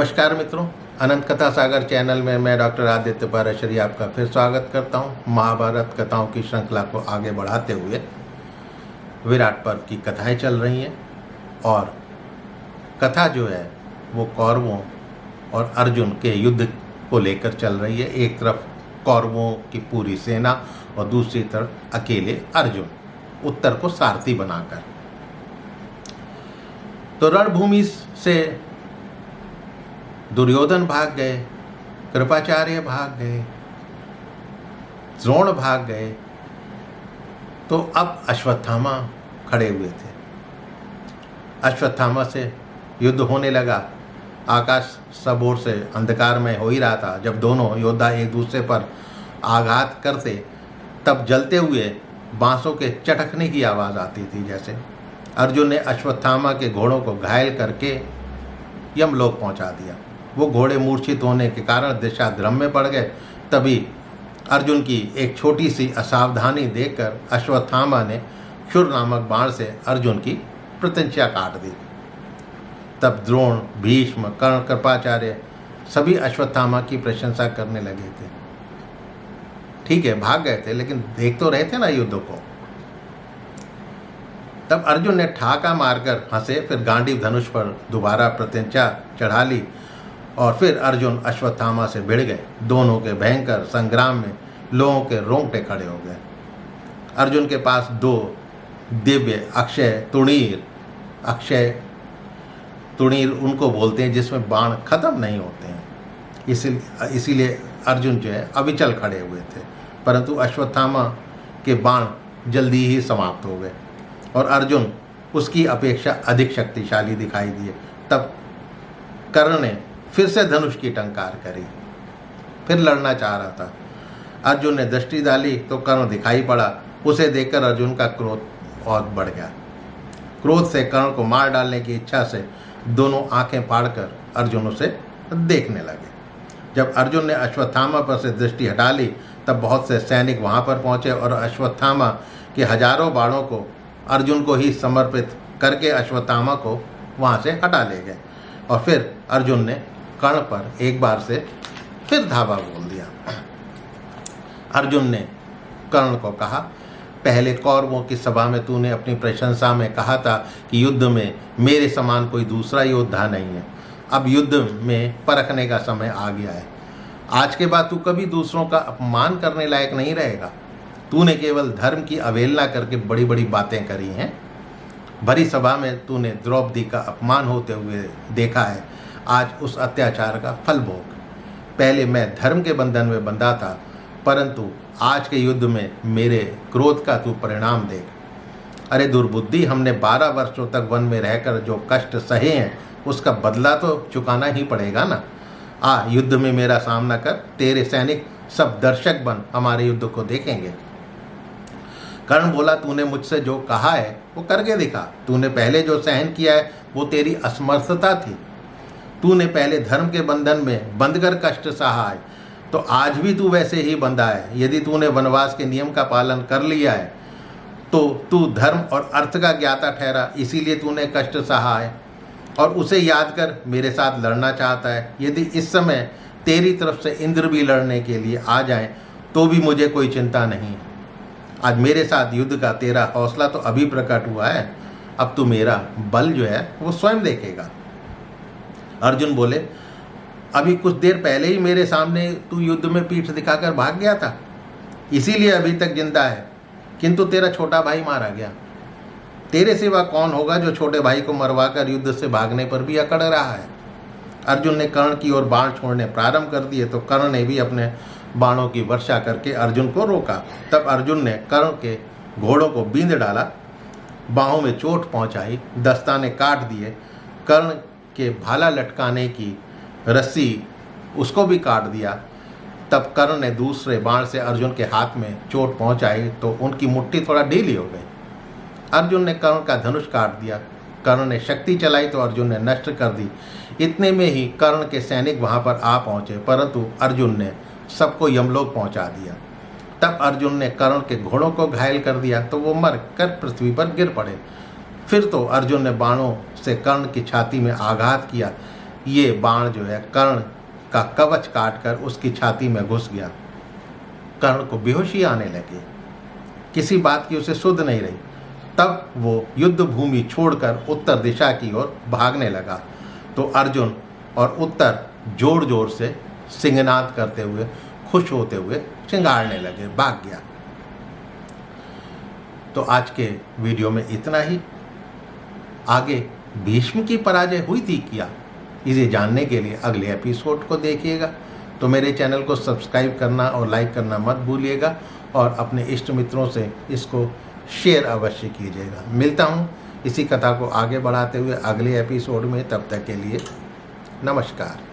नमस्कार मित्रों, अनंत कथा सागर चैनल में मैं डॉक्टर आदित्य पाराशरी आपका फिर स्वागत करता हूं। महाभारत कथाओं की श्रृंखला को आगे बढ़ाते हुए विराट पर्व की कथाएं चल रही हैं और कथा जो है वो कौरवों और अर्जुन के युद्ध को लेकर चल रही है। एक तरफ कौरवों की पूरी सेना और दूसरी तरफ अकेले अर्जुन, उत्तर को सारथी बनाकर। तो रणभूमि से दुर्योधन भाग गए, कृपाचार्य भाग गए, द्रोण भाग गए, तो अब अश्वत्थामा खड़े हुए थे। अश्वत्थामा से युद्ध होने लगा। आकाश सब ओर से अंधकारमय हो ही रहा था। जब दोनों योद्धा एक दूसरे पर आघात करते तब जलते हुए बांसों के चटकने की आवाज़ आती थी। जैसे अर्जुन ने अश्वत्थामा के घोड़ों को घायल करके यमलोक पहुंचा दिया। वो घोड़े मूर्छित होने के कारण दिशा भ्रम में पड़ गए। तभी अर्जुन की एक छोटी सी असावधानी देखकर अश्वत्थामा ने क्षुर नामक बाण से अर्जुन की प्रत्यंचा काट दी। तब द्रोण, भीष्म, कर्ण, कृपाचार्य सभी अश्वत्थामा की प्रशंसा करने लगे थे। ठीक है, भाग गए थे लेकिन देख तो रहे थे ना युद्ध को। तब अर्जुन ने ठहाका मारकर हंसे, फिर गांडीव धनुष पर दोबारा प्रत्यंचा चढ़ा ली और फिर अर्जुन अश्वत्थामा से भिड़ गए। दोनों के भयंकर संग्राम में लोगों के रोंगटे खड़े हो गए। अर्जुन के पास दो दिव्य अक्षय तुणीर उनको बोलते हैं जिसमें बाण खत्म नहीं होते हैं। इसीलिए अर्जुन जो है अविचल खड़े हुए थे, परंतु अश्वत्थामा के बाण जल्दी ही समाप्त हो गए और अर्जुन उसकी अपेक्षा अधिक शक्तिशाली दिखाई दिए। तब कर्ण ने फिर से धनुष की टंकार करी, फिर लड़ना चाह रहा था। अर्जुन ने दृष्टि डाली तो कर्ण दिखाई पड़ा। उसे देखकर अर्जुन का क्रोध और बढ़ गया। क्रोध से कर्ण को मार डालने की इच्छा से दोनों आंखें फाड़कर अर्जुन उसे देखने लगे। जब अर्जुन ने अश्वत्थामा पर से दृष्टि हटा ली तब बहुत से सैनिक वहां पर पहुंचे और अश्वत्थामा के हजारों बाणों को अर्जुन को ही समर्पित करके अश्वत्थामा को वहां से हटा ले गए। और फिर अर्जुन ने कर्ण पर एक बार से फिर धावा बोल दिया। अर्जुन ने कर्ण को कहा, पहले कौरवों की सभा में तूने अपनी प्रशंसा में कहा था कि युद्ध में मेरे समान कोई दूसरा योद्धा नहीं है। अब युद्ध में परखने का समय आ गया है। आज के बाद तू कभी दूसरों का अपमान करने लायक नहीं रहेगा। तूने केवल धर्म की अवहेलना करके बड़ी बड़ी बातें करी हैं। भरी सभा में तूने द्रौपदी का अपमान होते हुए देखा है। आज उस अत्याचार का फल भोग। पहले मैं धर्म के बंधन में बंधा था, परंतु आज के युद्ध में मेरे क्रोध का तू परिणाम देख। अरे दुर्बुद्धि, हमने 12 वर्षों तक वन में रहकर जो कष्ट सहे हैं उसका बदला तो चुकाना ही पड़ेगा ना। युद्ध में मेरा सामना कर। तेरे सैनिक सब दर्शक बन हमारे युद्ध को देखेंगे। कर्ण बोला, तूने मुझसे जो कहा है वो करके दिखा। तूने पहले जो सहन किया है वो तेरी असमर्थता थी। तूने पहले धर्म के बंधन में बंधकर कष्ट सहा है, तो आज भी तू वैसे ही बंधा है। यदि तूने वनवास के नियम का पालन कर लिया है तो तू धर्म और अर्थ का ज्ञाता ठहरा, इसीलिए तूने कष्ट सहा है और उसे याद कर मेरे साथ लड़ना चाहता है। यदि इस समय तेरी तरफ से इंद्र भी लड़ने के लिए आ जाएं तो भी मुझे कोई चिंता नहीं। आज मेरे साथ युद्ध का तेरा हौसला तो अभी प्रकट हुआ है, अब तू मेरा बल जो है वो स्वयं देखेगा। अर्जुन बोले, अभी कुछ देर पहले ही मेरे सामने तू युद्ध में पीठ दिखाकर भाग गया था, इसीलिए अभी तक जिंदा है, किंतु तेरा छोटा भाई मारा गया। तेरे सिवा कौन होगा जो छोटे भाई को मरवाकर युद्ध से भागने पर भी अकड़ रहा है। अर्जुन ने कर्ण की ओर बाण छोड़ने प्रारंभ कर दिए तो कर्ण ने भी अपने बाणों की वर्षा करके अर्जुन को रोका। तब अर्जुन ने कर्ण के घोड़ों को बींध डाला, बाहों में चोट पहुंचाई, दस्ताने काट दिए। कर्ण के भाला लटकाने की रस्सी उसको भी काट दिया। तब कर्ण ने दूसरे बाण से अर्जुन के हाथ में चोट पहुंचाई तो उनकी मुट्ठी थोड़ा ढीली हो गई। अर्जुन ने कर्ण का धनुष काट दिया। कर्ण ने शक्ति चलाई तो अर्जुन ने नष्ट कर दी। इतने में ही कर्ण के सैनिक वहां पर आ पहुंचे, परंतु अर्जुन ने सबको यमलोक पहुंचा दिया। तब अर्जुन ने कर्ण के घोड़ों को घायल कर दिया तो वो मर कर पृथ्वी पर गिर पड़े। फिर तो अर्जुन ने बाणों से कर्ण की छाती में आघात किया, ये बाण जो है कर्ण का कवच काटकर उसकी छाती में घुस गया। कर्ण को बेहोशी आने लगी, किसी बात की उसे सुध नहीं रही। तब वो युद्ध भूमि छोड़कर उत्तर दिशा की ओर भागने लगा तो अर्जुन और उत्तर जोर जोर से सिंहनाद करते हुए, खुश होते हुए चिंगाड़ने लगे, भाग गया। तो आज के वीडियो में इतना ही। आगे भीष्म की पराजय हुई थी क्या, इसे जानने के लिए अगले एपिसोड को देखिएगा। तो मेरे चैनल को सब्सक्राइब करना और लाइक करना मत भूलिएगा और अपने इष्ट मित्रों से इसको शेयर अवश्य कीजिएगा। मिलता हूँ इसी कथा को आगे बढ़ाते हुए अगले एपिसोड में। तब तक के लिए नमस्कार।